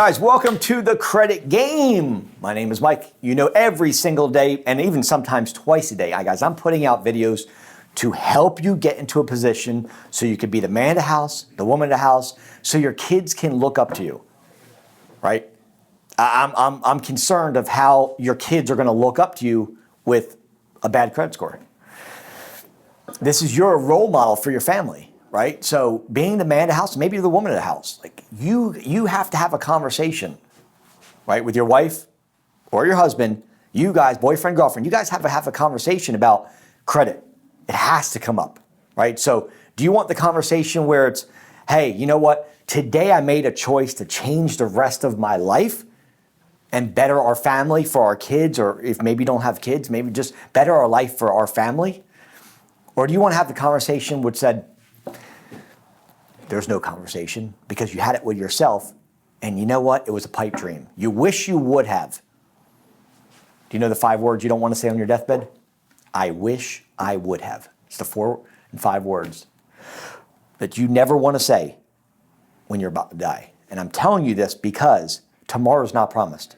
Guys, welcome to the credit game. My name is Mike. You know, every single day and even sometimes twice a day, guys, I'm putting out videos to help you get into a position so you can be the man of the house, the woman of the house, so your kids can look up to you, right? I'm concerned of how your kids are going to look up to you with a bad credit score. This is your role model for your family, right? So being the man of the house, maybe you're the woman of the house. Like you have to have a conversation, right, with your wife or your husband. You guys, boyfriend, girlfriend, you guys have to have a conversation about credit. It has to come up, right? So do you want the conversation where it's, hey, you know what? Today I made a choice to change the rest of my life and better our family for our kids, or if maybe you don't have kids, maybe just better our life for our family? Or do you want to have the conversation which said, there's no conversation because you had it with yourself and you know what? It was a pipe dream. You wish you would have. Do you know the 5 words you don't want to say on your deathbed? I wish I would have. It's the 4 and 5 words that you never want to say when you're about to die. And I'm telling you this because tomorrow's not promised.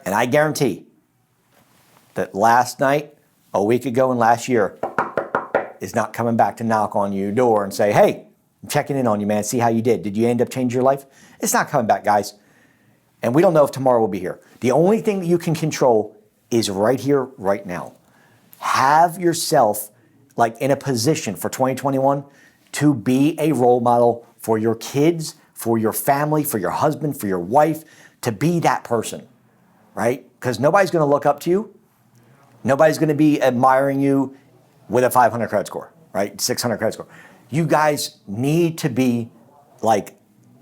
And I guarantee that last night, a week ago, and last year is not coming back to knock on your door and say, hey, I'm checking in on you, man. See how you did. Did you end up changing your life? It's not coming back, guys. And we don't know if tomorrow will be here. The only thing that you can control is right here, right now. Have yourself like in a position for 2021 to be a role model for your kids, for your family, for your husband, for your wife, to be that person, right? Because nobody's going to look up to you. Nobody's going to be admiring you with a 500 credit score, right? 600 credit score. You guys need to be like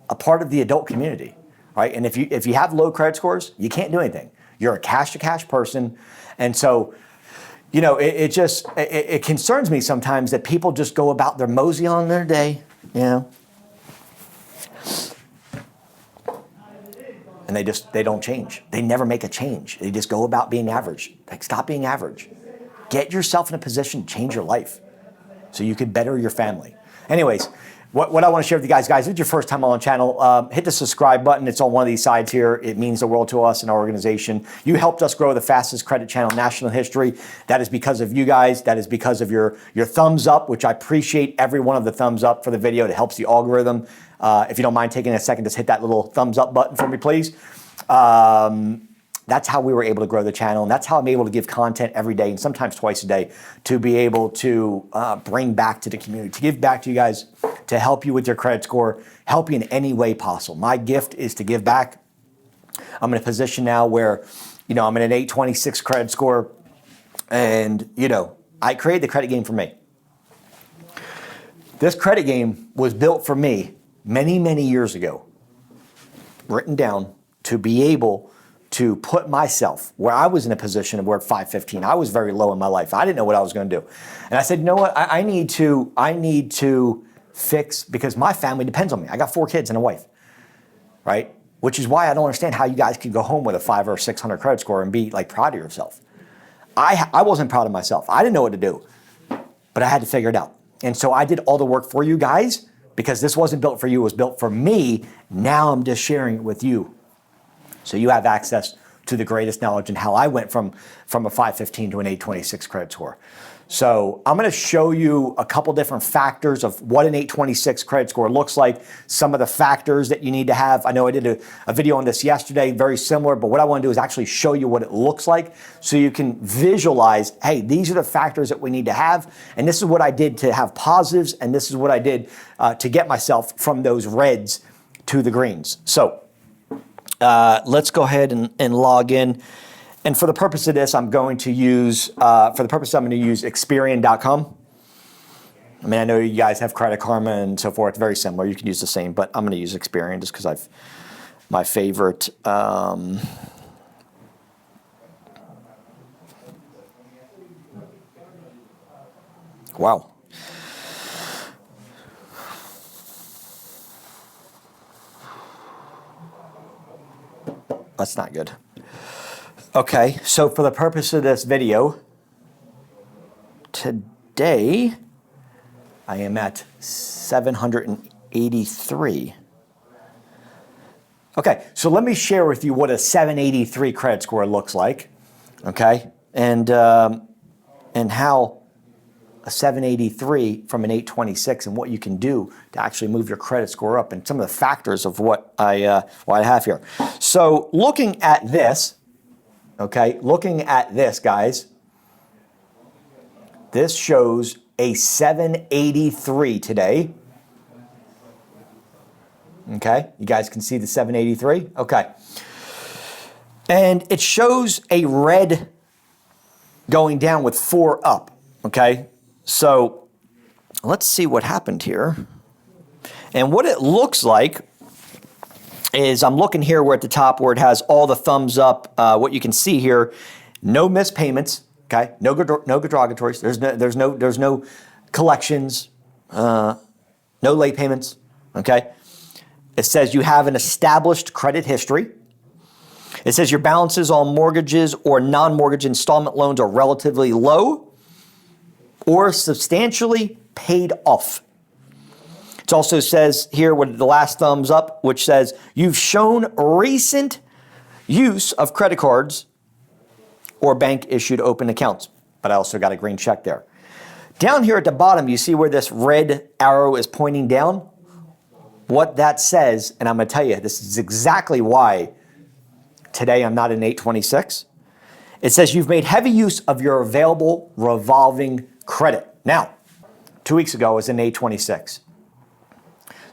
a part of the adult community, right? And if you have low credit scores, you can't do anything. You're a cash-to-cash person. And so, you know, it concerns me sometimes that people just go about their mosey on their day, you know, and they don't change. They never make a change. They just go about being average. Like, stop being average. Get yourself in a position to change your life so you can better your family. Anyways, what I want to share with you guys, if it's your first time on the channel, hit the subscribe button. It's on one of these sides here. It means the world to us and our organization. You helped us grow the fastest credit channel in national history. That is because of you guys. That is because of your thumbs up, which I appreciate every one of the thumbs up for the video. It helps the algorithm. If you don't mind taking a second, just hit that little thumbs up button for me, please. That's how we were able to grow the channel, and that's how I'm able to give content every day and sometimes twice a day to be able to bring back to the community, to give back to you guys, to help you with your credit score, help you in any way possible. My gift is to give back. I'm in a position now where, you know, I'm in an 826 credit score, and, you know, I created the credit game for me. This credit game was built for me many, many years ago, written down to be able to put myself where I was in a position of where at 515, I was very low in my life. I didn't know what I was going to do. And I said, you know what? I need to fix, because my family depends on me. I got 4 kids and a wife, right? Which is why I don't understand how you guys could go home with a 500 or 600 credit score and be like proud of yourself. I wasn't proud of myself. I didn't know what to do, but I had to figure it out. And so I did all the work for you guys because this wasn't built for you. It was built for me. Now I'm just sharing it with you. So you have access to the greatest knowledge and how I went from a 515 to an 826 credit score. So I'm going to show you a couple different factors of what an 826 credit score looks like, some of the factors that you need to have. I know I did a video on this yesterday, very similar, but what I want to do is actually show you what it looks like so you can visualize, hey, these are the factors that we need to have, and this is what I did to have positives, and this is what I did to get myself from those reds to the greens. So let's go ahead and log in. And for the purpose of this, I'm going to use, Experian.com. I mean, I know you guys have Credit Karma and so forth, very similar. You can use the same, but I'm going to use Experian just because my favorite. Wow. That's not good. Okay, so for the purpose of this video, today I am at 783. Okay, so let me share with you what a 783 credit score looks like, okay, and how a 783 from an 826 and what you can do to actually move your credit score up and some of the factors of what I have here. So looking at this, okay, looking at this, guys, this shows a 783 today. Okay, you guys can see the 783? Okay. And it shows a red going down with 4 up, okay? So let's see what happened here. And what it looks like is, I'm looking here where at the top where it has all the thumbs up, what you can see here, no missed payments, okay? No derogatories, there's no collections, no late payments, okay? It says you have an established credit history. It says your balances on mortgages or non-mortgage installment loans are relatively low or substantially paid off. It also says here with the last thumbs up, which says you've shown recent use of credit cards or bank issued open accounts. But I also got a green check there. Down here at the bottom, you see where this red arrow is pointing down? What that says, and I'm going to tell you, this is exactly why today I'm not an 826. It says you've made heavy use of your available revolving credit. Now, 2 weeks ago I was an 826.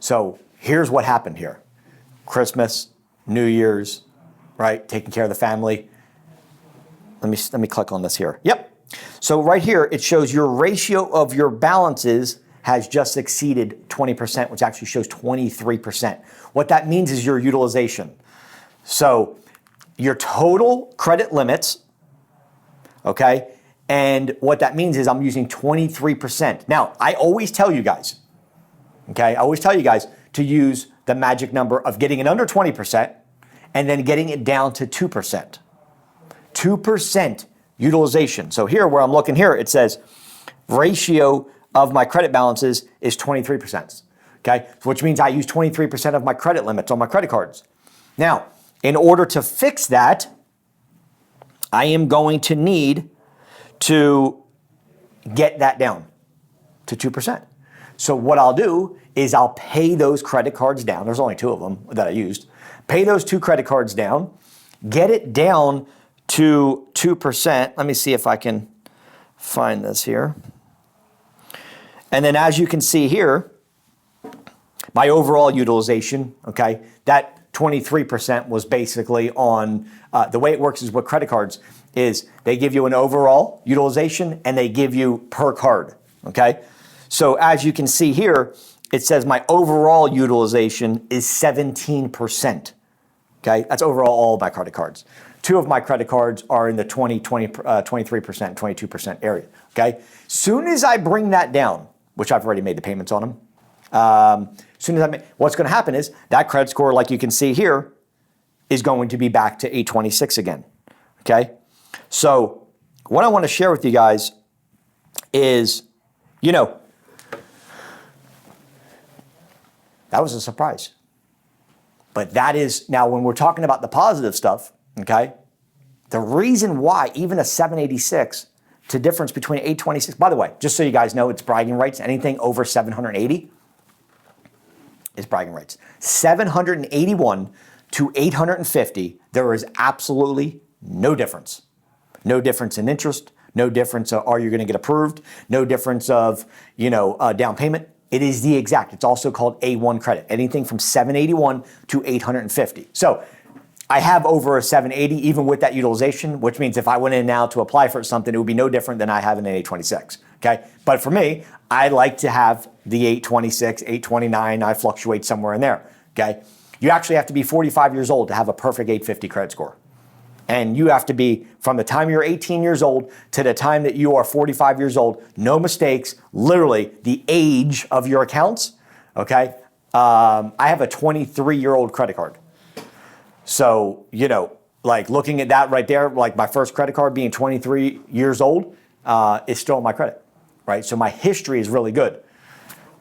So here's what happened here. Christmas, New Year's, right? Taking care of the family. Let me click on this here. Yep. So right here, it shows your ratio of your balances has just exceeded 20%, which actually shows 23%. What that means is your utilization. So your total credit limits, okay? And what that means is I'm using 23%. Now, I always tell you guys, okay? I always tell you guys to use the magic number of getting it under 20% and then getting it down to 2%. 2% utilization. So here, where I'm looking here, it says ratio of my credit balances is 23%, okay? Which means I use 23% of my credit limits on my credit cards. Now, in order to fix that, I am going to need to get that down to 2%. So what I'll do is I'll pay those credit cards down. There's only 2 of them that I used. Pay those 2 credit cards down, get it down to 2%. Let me see if I can find this here. And then as you can see here, my overall utilization, okay, that 23% was basically on, the way it works is with credit cards is they give you an overall utilization and they give you per card, okay? So as you can see here, it says my overall utilization is 17%, okay? That's overall all of my credit cards. 2 of my credit cards are in the 23%, 22% area, okay? Soon as I bring that down, which I've already made the payments on them. Soon as what's going to happen is that credit score, like you can see here, is going to be back to 826 again. Okay, so what I want to share with you guys is, that was a surprise. But that is now when we're talking about the positive stuff. Okay, the reason why even a 786. To difference between 826. By the way, just so you guys know, it's bragging rights. Anything over 780 is bragging rights. 781 to 850, there is absolutely no difference. No difference in interest. No difference of are you going to get approved. No difference of, down payment. It is the exact. It's also called A1 credit. Anything from 781 to 850. So I have over a 780 even with that utilization, which means if I went in now to apply for something, it would be no different than I have in an 826, okay? But for me, I like to have the 826, 829, I fluctuate somewhere in there, okay? You actually have to be 45 years old to have a perfect 850 credit score. And you have to be, from the time you're 18 years old to the time that you are 45 years old, no mistakes, literally the age of your accounts, okay? I have a 23-year-old credit card. So, like looking at that right there, like my first credit card being 23 years old, is still on my credit, right? So my history is really good.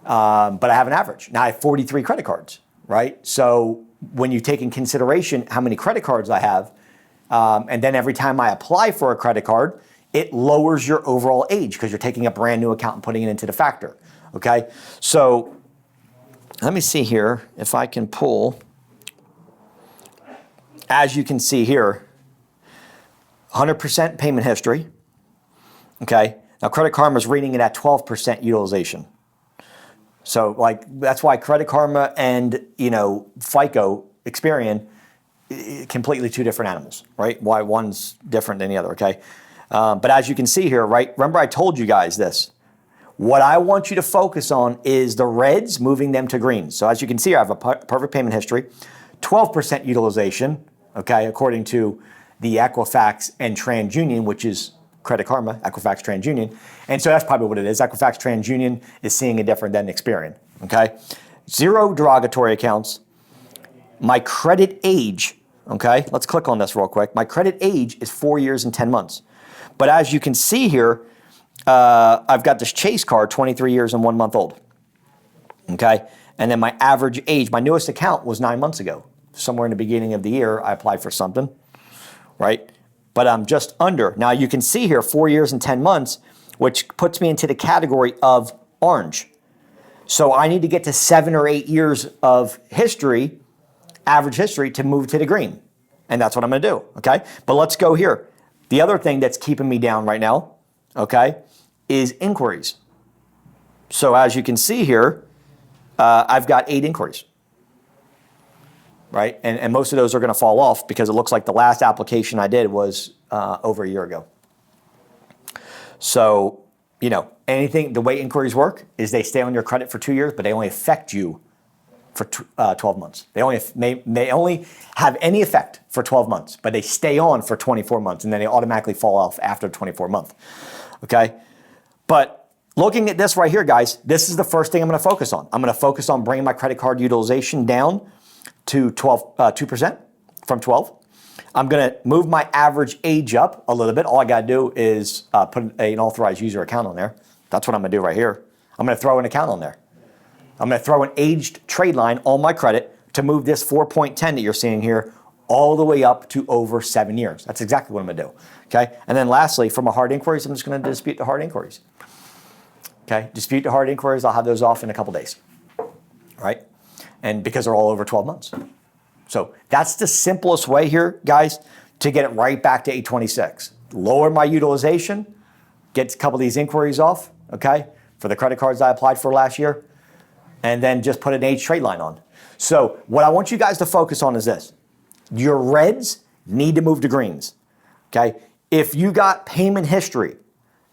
But I have an average. Now I have 43 credit cards, right? So, when you take in consideration how many credit cards I have, and then every time I apply for a credit card, it lowers your overall age because you're taking a brand new account and putting it into the factor, okay? So let me see here if I can pull. As you can see here, 100% payment history, okay? Now Credit Karma is reading it at 12% utilization. So like that's why Credit Karma and FICO, Experian, completely two different animals, right? Why one's different than the other, okay? But as you can see here, right? Remember I told you guys this. What I want you to focus on is the reds, moving them to green. So as you can see, I have a perfect payment history, 12% utilization, okay, according to the Equifax and TransUnion, which is Credit Karma, Equifax, TransUnion. And so that's probably what it is. Equifax, TransUnion is seeing it different than Experian, okay? 0 derogatory accounts. My credit age, okay? Let's click on this real quick. My credit age is 4 years and 10 months. But as you can see here, I've got this Chase card, 23 years and 1 month old, okay? And then my average age, my newest account was 9 months ago. Somewhere in the beginning of the year, I applied for something, right? But I'm just under. Now you can see here 4 years and 10 months, which puts me into the category of orange. So I need to get to 7 or 8 years of history, average history, to move to the green. And that's what I'm gonna do, okay? But let's go here. The other thing that's keeping me down right now, okay, is inquiries. So as you can see here, I've got 8 inquiries, right? And most of those are gonna fall off because it looks like the last application I did was over a year ago. So, the way inquiries work is they stay on your credit for 2 years, but they only affect you for 12 months. They only have any effect for 12 months, but they stay on for 24 months, and then they automatically fall off after 24 months, okay? But looking at this right here, guys, this is the first thing I'm gonna focus on. I'm gonna focus on bringing my credit card utilization down to 2% from 12. I'm gonna move my average age up a little bit. All I gotta do is put an authorized user account on there. That's what I'm gonna do right here. I'm gonna throw an account on there. I'm gonna throw an aged Tradeline on my credit to move this 4.10 that you're seeing here all the way up to over 7 years. That's exactly what I'm gonna do, okay? And then lastly, for my hard inquiries, I'm just gonna dispute the hard inquiries. Okay, dispute the hard inquiries, I'll have those off in a couple days, right? And because they're all over 12 months. So that's the simplest way here, guys, to get it right back to 826. Lower my utilization, get a couple of these inquiries off, okay, for the credit cards I applied for last year, and then just put an age Tradeline on. So what I want you guys to focus on is this. Your reds need to move to greens, okay? If you got payment history,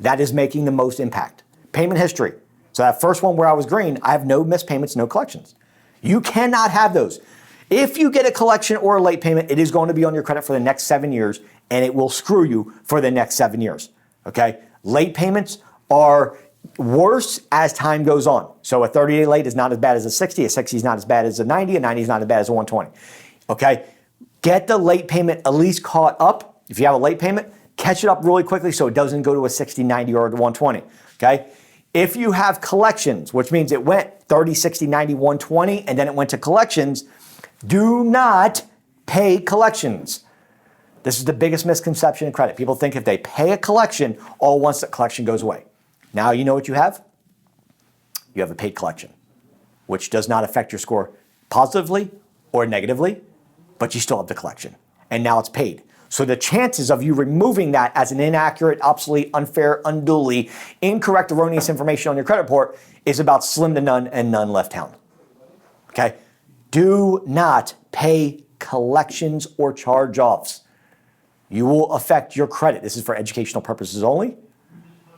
that is making the most impact. Payment history. So that first one where I was green, I have no missed payments, no collections. You cannot have those. If you get a collection or a late payment, it is going to be on your credit for the next 7 years, and it will screw you for the next 7 years, okay? Late payments are worse as time goes on. So a 30-day late is not as bad as a 60 is not as bad as a 90 is not as bad as a 120, okay? Get the late payment at least caught up. If you have a late payment, catch it up really quickly so it doesn't go to a 60, 90, or a 120, okay? If you have collections, which means it went 30, 60, 90, 120, and then it went to collections, do not pay collections. This is the biggest misconception in credit. People think if they pay a collection, all once the collection goes away. Now you know what you have? You have a paid collection, which does not affect your score positively or negatively, but you still have the collection. And now it's paid. So the chances of you removing that as an inaccurate, obsolete, unfair, unduly, incorrect, erroneous information on your credit report is about slim to none and none left down. Okay? Do not pay collections or charge-offs. You will affect your credit. This is for educational purposes only,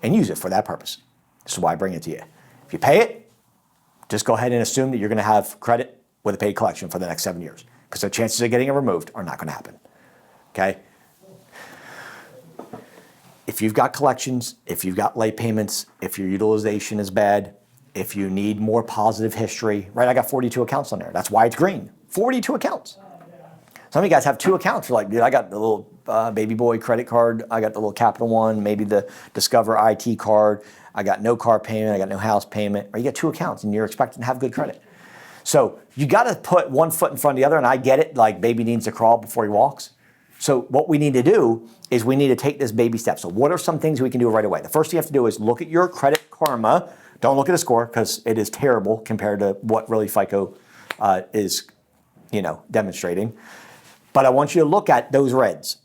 and use it for that purpose. This is why I bring it to you. If you pay it, just go ahead and assume that you're going to have credit with a paid collection for the next 7 years, because the chances of getting it removed are not going to happen. Okay? If you've got collections, if you've got late payments, if your utilization is bad, if you need more positive history, right? I got 42 accounts on there. That's why it's green. 42 accounts. Some of you guys have 2 accounts. You're like, dude, I got the little baby boy credit card. I got the little Capital One, maybe the Discover IT card. I got no car payment. I got no house payment. Or you got 2 accounts and you're expecting to have good credit. So you got to put one foot in front of the other, and I get it, like baby needs to crawl before he walks. So what we need to do is we need to take this baby step. So what are some things we can do right away? The first thing you have to do is look at your Credit Karma. Don't look at the score because it is terrible compared to what really FICO is, demonstrating. But I want you to look at those reds,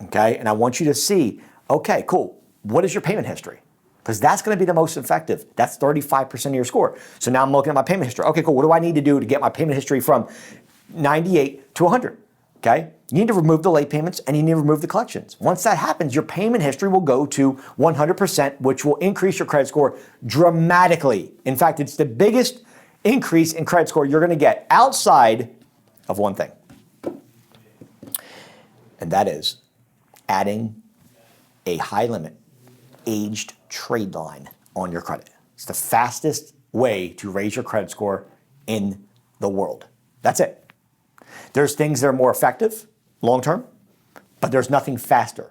okay? And I want you to see, okay, cool. What is your payment history? Because that's going to be the most effective. That's 35% of your score. So now I'm looking at my payment history. Okay, cool. What do I need to do to get my payment history from 98 to 100? Okay? You need to remove the late payments and you need to remove the collections. Once that happens, your payment history will go to 100%, which will increase your credit score dramatically. In fact, it's the biggest increase in credit score you're going to get outside of one thing. And that is adding a high limit aged trade line on your credit. It's the fastest way to raise your credit score in the world. That's it. There's things that are more effective long-term, but there's nothing faster,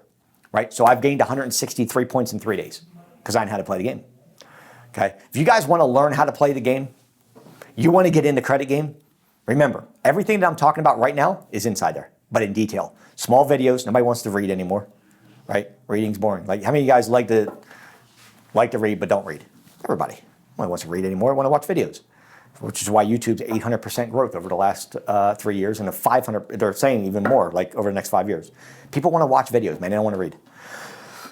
right? So I've gained 163 points in 3 days because I know how to play the game, okay? If you guys want to learn how to play the game, you want to get in the credit game, remember, everything that I'm talking about right now is inside there, but in detail. Small videos, nobody wants to read anymore, right? Reading's boring. Like, how many of you guys like to read but don't read? Everybody. Nobody wants to read anymore, want to watch videos. Which is why YouTube's 800% growth over the last 3 years, and 500, they're saying even more, like over the next 5 years. People want to watch videos, man, they don't want to read.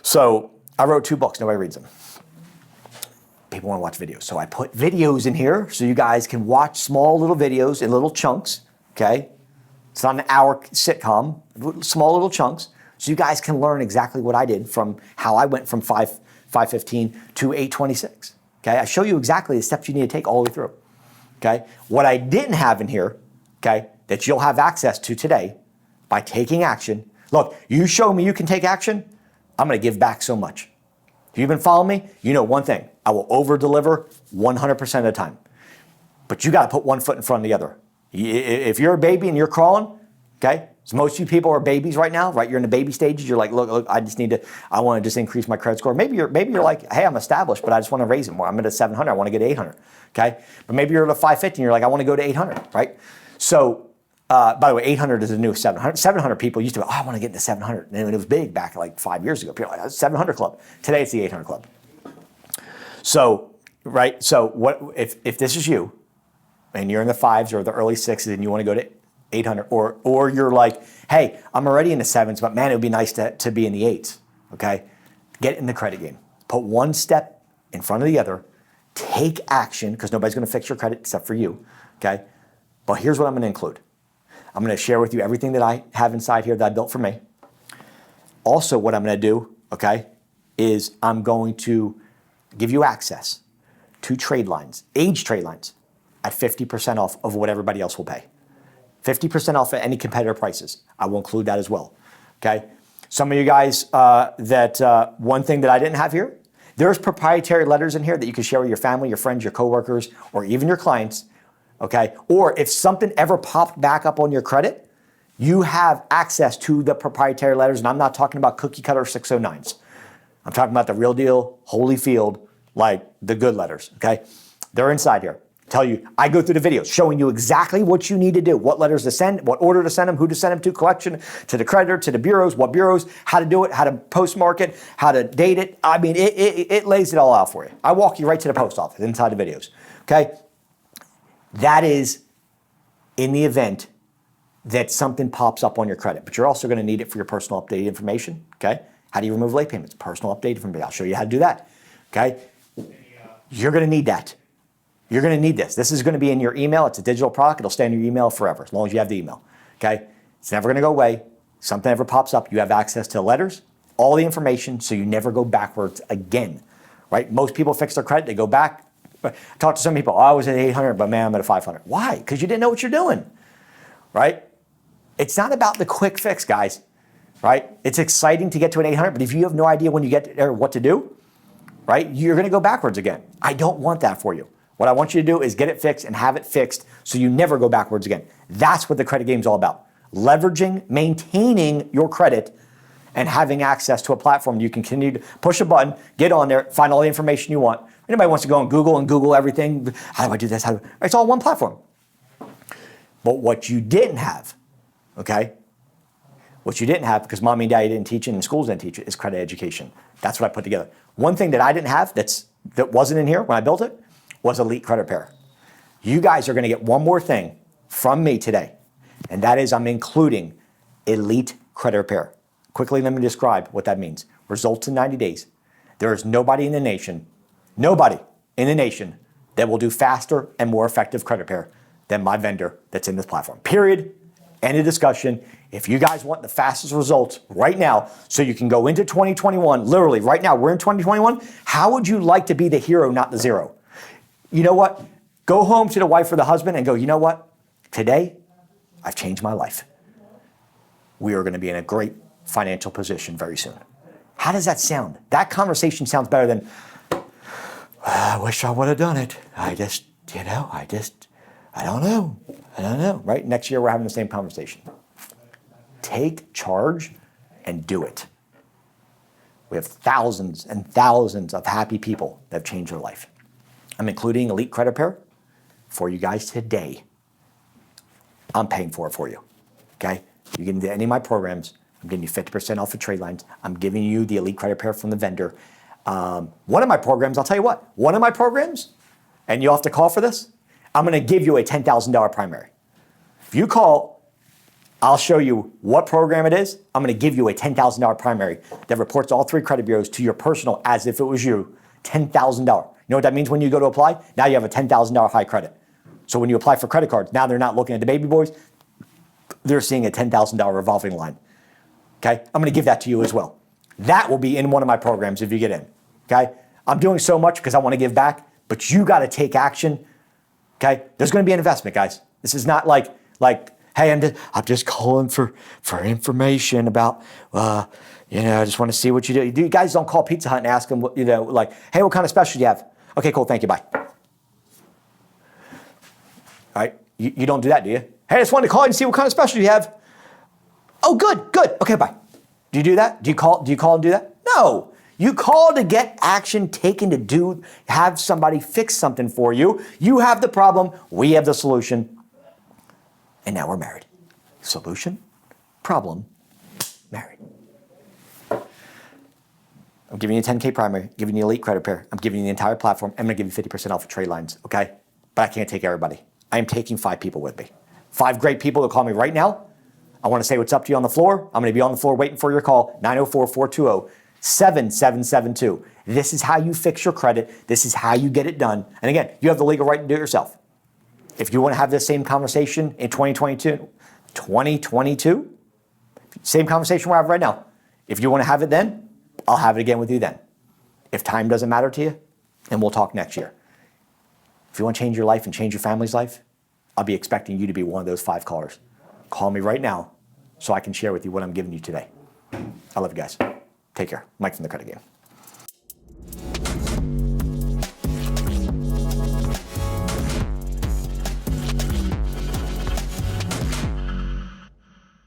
So I wrote 2 books, nobody reads them. People want to watch videos. So I put videos in here so you guys can watch small little videos in little chunks, okay? It's not an hour sitcom, small little chunks, so you guys can learn exactly what I did from how I went from 515 to 826, okay? I show you exactly the steps you need to take all the way through. Okay, what I didn't have in here, okay, that you'll have access to today by taking action. Look, you show me you can take action, I'm going to give back so much. If you've been following me, you know one thing. I will over-deliver 100% of the time. But you got to put one foot in front of the other. If you're a baby and you're crawling, okay, so most of you people are babies right now, right? You're in the baby stages. You're like, look, I want to just increase my credit score. Maybe you're like, hey, I'm established, but I just want to raise it more. I'm at a 700. I want to get 800. Okay, but maybe you're at a 550 and you're like, I want to go to 800, right? So, by the way, 800 is a new 700. 700 people used to go, oh, I want to get into 700. And it was big back like 5 years ago. People were like, 700 club. Today it's the 800 club. So, right? So what if this is you and you're in the 5s or the early 6s and you want to go to 800, or you're like, hey, I'm already in the 7s, but man, it would be nice to be in the 8s, okay? Get in the credit game. Put one step in front of the other. Take action, because nobody's going to fix your credit except for you, okay? But here's what I'm going to include. I'm going to share with you everything that I have inside here that I built for me. Also, what I'm going to do, okay, is I'm going to give you access to trade lines, age trade lines, at 50% off of what everybody else will pay. 50% off at any competitor prices. I will include that as well, okay? Some of you guys, one thing that I didn't have here, there's proprietary letters in here that you can share with your family, your friends, your coworkers, or even your clients, okay? Or if something ever popped back up on your credit, you have access to the proprietary letters, and I'm not talking about cookie cutter 609s. I'm talking about the real deal, Holyfield, like the good letters, okay? They're inside here. Tell you, I go through the videos showing you exactly what you need to do, what letters to send, what order to send them, who to send them to, collection, to the creditor, to the bureaus, what bureaus, how to do it, how to postmark it, how to date it. I mean, it lays it all out for you. I walk you right to the post office inside the videos, okay? That is in the event that something pops up on your credit, but you're also going to need it for your personal updated information, okay? How do you remove late payments? Personal updated information. I'll show you how to do that, okay? You're going to need that. You're going to need this. This is going to be in your email. It's a digital product. It'll stay in your email forever, as long as you have the email, okay? It's never going to go away. Something ever pops up, you have access to letters, all the information, so you never go backwards again, right? Most people fix their credit. They go back. I talked to some people, I was at 800, but man, I'm at a 500. Why? Because you didn't know what you're doing, right? It's not about the quick fix, guys, right? It's exciting to get to an 800, but if you have no idea when you get there what to do, right, you're going to go backwards again. I don't want that for you. What I want you to do is get it fixed and have it fixed so you never go backwards again. That's what the credit game is all about. Leveraging, maintaining your credit, and having access to a platform you can continue to push a button, get on there, find all the information you want. Anybody wants to go on Google and Google everything, how do I do this? It's all one platform. But what you didn't have, okay? What you didn't have, because mommy and daddy didn't teach it and schools didn't teach it, is credit education. That's what I put together. One thing that I didn't have that wasn't in here when I built it was elite credit repair. You guys are going to get one more thing from me today, and that is I'm including elite credit repair. Quickly, let me describe what that means. Results in 90 days. There is nobody in the nation that will do faster and more effective credit repair than my vendor that's in this platform. Period. End of discussion. If you guys want the fastest results right now, so you can go into 2021, literally right now, we're in 2021, how would you like to be the hero, not the zero? You know what? Go home to the wife or the husband and go, you know what? Today, I've changed my life. We are going to be in a great financial position very soon. How does that sound? That conversation sounds better than, I wish I would have done it. I don't know. Right? Next year, we're having the same conversation. Take charge and do it. We have thousands and thousands of happy people that have changed their life. I'm including elite credit repair for you guys today. I'm paying for it for you. Okay? You get into any of my programs, I'm giving you 50% off of Tradelines. I'm giving you the elite credit repair from the vendor. One of my programs, I'll tell you what, one of my programs, and you'll have to call for this, I'm going to give you a $10,000 primary. If you call, I'll show you what program it is. I'm going to give you a $10,000 primary that reports all 3 credit bureaus to your personal as if it was you, $10,000. You know what that means when you go to apply? Now you have a $10,000 high credit. So when you apply for credit cards, now they're not looking at the baby boys. They're seeing a $10,000 revolving line. Okay? I'm going to give that to you as well. That will be in one of my programs if you get in. Okay? I'm doing so much because I want to give back, but you got to take action. Okay? There's going to be an investment, guys. This is not like, hey, I'm just calling for information about, I just want to see what you do. You guys don't call Pizza Hut and ask them, hey, what kind of special do you have? Okay, cool, thank you, bye. All right? You don't do that, do you? Hey, I just wanted to call you and see what kind of special you have. Oh, good. Okay, bye. Do you do that? Do you call and do that? No. You call to get action taken to have somebody fix something for you. You have the problem. We have the solution. And now we're married. Solution, problem, married. I'm giving you a 10K primary, giving you elite credit repair. I'm giving you the entire platform. I'm going to give you 50% off of Tradelines, okay? But I can't take everybody. I am taking 5 people with me. 5 great people that call me right now. I want to say what's up to you on the floor. I'm going to be on the floor waiting for your call, 904-420-7772. This is how you fix your credit. This is how you get it done. And again, you have the legal right to do it yourself. If you want to have this same conversation in 2022, same conversation we're having right now. If you want to have it then, I'll have it again with you then. If time doesn't matter to you, then we'll talk next year. If you want to change your life and change your family's life, I'll be expecting you to be one of those 5 callers. Call me right now so I can share with you what I'm giving you today. I love you guys. Take care. Mike from The Credit Game.